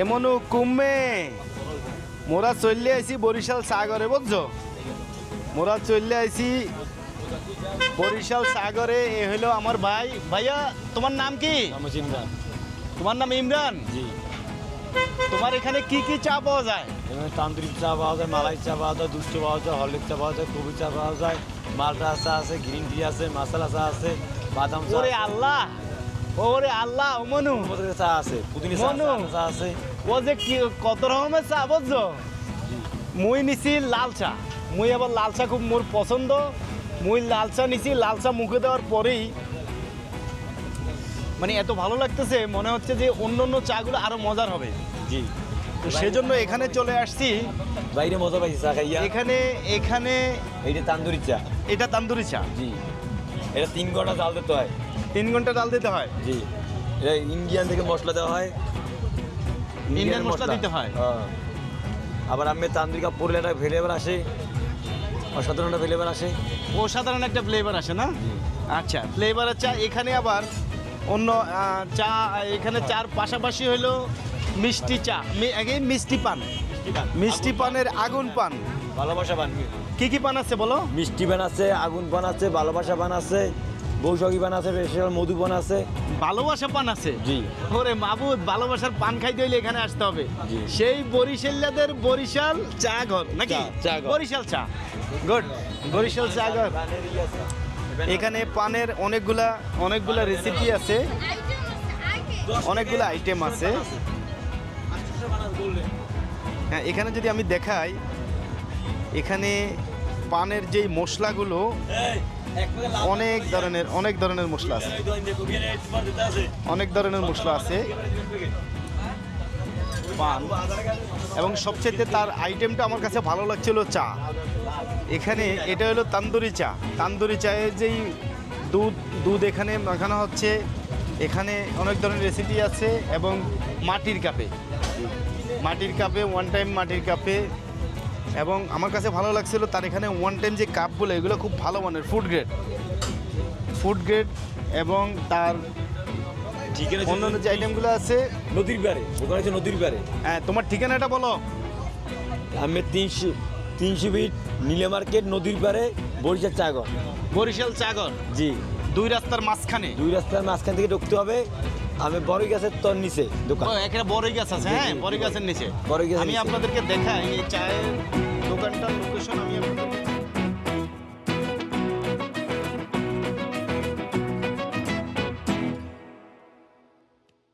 এমনও কুমে মোরা চললে আইছি বরিশাল সাগরে বুঝছো, মোরা চললে আইছি বরিশাল সাগরে। এ হলো আমার ভাই। ভাইয়া তোমার নাম কি? ইমরান। তোমার নাম ইমরান? জি। তোমার এখানে কি কি চা পাওয়া যায়? এখানে তান্ত্রিক চা পাওয়া যায়, মালাই চা পাওয়া যায়, দুষ্ট পাওয়া যায়, হরলিক্স চা পাওয়া যায়, কবি চা পাওয়া যায়, মালটা চা আছে, গ্রিন টি আছে, মশলা চা আছে, বাদাম চা ওরে আল্লাহ, ওরে আল্লাহ, ও মনু চা আছে, পুদিনা চা আছে। ও যে কি কত রকমের চা বুঝছো। মুই নিছি লাল চা, মুই আবার লাল চা খুব মোর পছন্দ। মুই লাল চা নিছি, লাল চা মুখে দেওয়ার পরেই মানে এত ভালো লাগতেছে, মনে হচ্ছে যে অন্য অন্য চাগুলো আরো মজার হবে। জি। তো সেজন্য এখানে চলে আসছি। বাইরে মজা পাইছি চা খাইয়া। এখানে এখানে এইটা তান্দুরি চা। এটা তান্দুরি চা। জি। এটা 3 ঘন্টা জাল দিতে হয়। 3 ঘন্টা ডাল দিতে হয়। জি। এটা ইন্ডিয়ান থেকে মশলা দেওয়া হয়। ইন্ডিয়ান মশলা দিতে হয়। হ্যাঁ। আবার আমি তান্দুরি কাপ পরলে একটা ফ্লেভার আসে, অসাধারণ একটা ফ্লেভার আসে। অসাধারণ একটা ফ্লেভার আসে না? আচ্ছা, ফ্লেভারের চা। এখানে আবার অন্য চা, এখানে চার পাশাপাশি হলো মিষ্টি চা, মিষ্টি পান, মিষ্টি পানের আগুন পান। ভালোবাসা পান। কি কি পান আছে বলো? মিষ্টি পান আছে, আগুন পান আছে, ভালোবাসা পান আছে, বৈশাখী পান আছে, স্পেশাল মধু পান আছে। ভালোবাসা পান আছে? জি। ওরে মাবুদ, ভালোবাসার পান খাইতে হইলে এখানে আসতে হবে। জি। সেই বরিশালিয়াদের বরিশাল চা ঘর নাকি? চা ঘর। বরিশাল চা, গুড। বরিশাল চা ঘর। এখানে পানের অনেকগুলা রেসিপি আছে, অনেকগুলো আইটেম আছে। হ্যাঁ, এখানে যদি আমি দেখাই, এখানে পানের যেই মশলাগুলো অনেক ধরনের মশলা আছে, অনেক ধরনের মশলা আছে পান। এবং সবচেয়ে তার আইটেমটা আমার কাছে ভালো লাগছিল চা। এখানে এটা হলো তান্দুরি চা। তান্দুরি চায়ের যেই দুধ এখানে মাখানো হচ্ছে। এখানে অনেক ধরনের রেসিপি আছে এবং মাটির কাপে, ওয়ান টাইম মাটির কাপে। এবং আমার কাছে ভালো লাগছিল তার এখানে ওয়ান টাইম যে কাপগুলো, এগুলো খুব ভালো মানের, ফুড গ্রেড। এবং তার অন্যান্য যে আইটেমগুলো আছে নদীর পারে, ওখানে হচ্ছে নদীর পারে। হ্যাঁ, তোমার ঠিকানাটা বলো। আমি 300 ফিট নীলে মার্কেট, নদীর পারে, বরিশাল চাগর। বরিশাল চাগর। জি। 2 রাস্তার মাঝখানে। 2 রাস্তার মাঝখান থেকে ঢুকতে হবে। আমি বড়ই গাছের তোর নিচে দোকান। একটা বড়ই গাছ আছে। হ্যাঁ, বড়ই গাছের নিচে। বড়ই গাছের আমি নিচে। আপনাদেরকে দেখাই এই চায়ের দোকানটার লোকেশন। আমি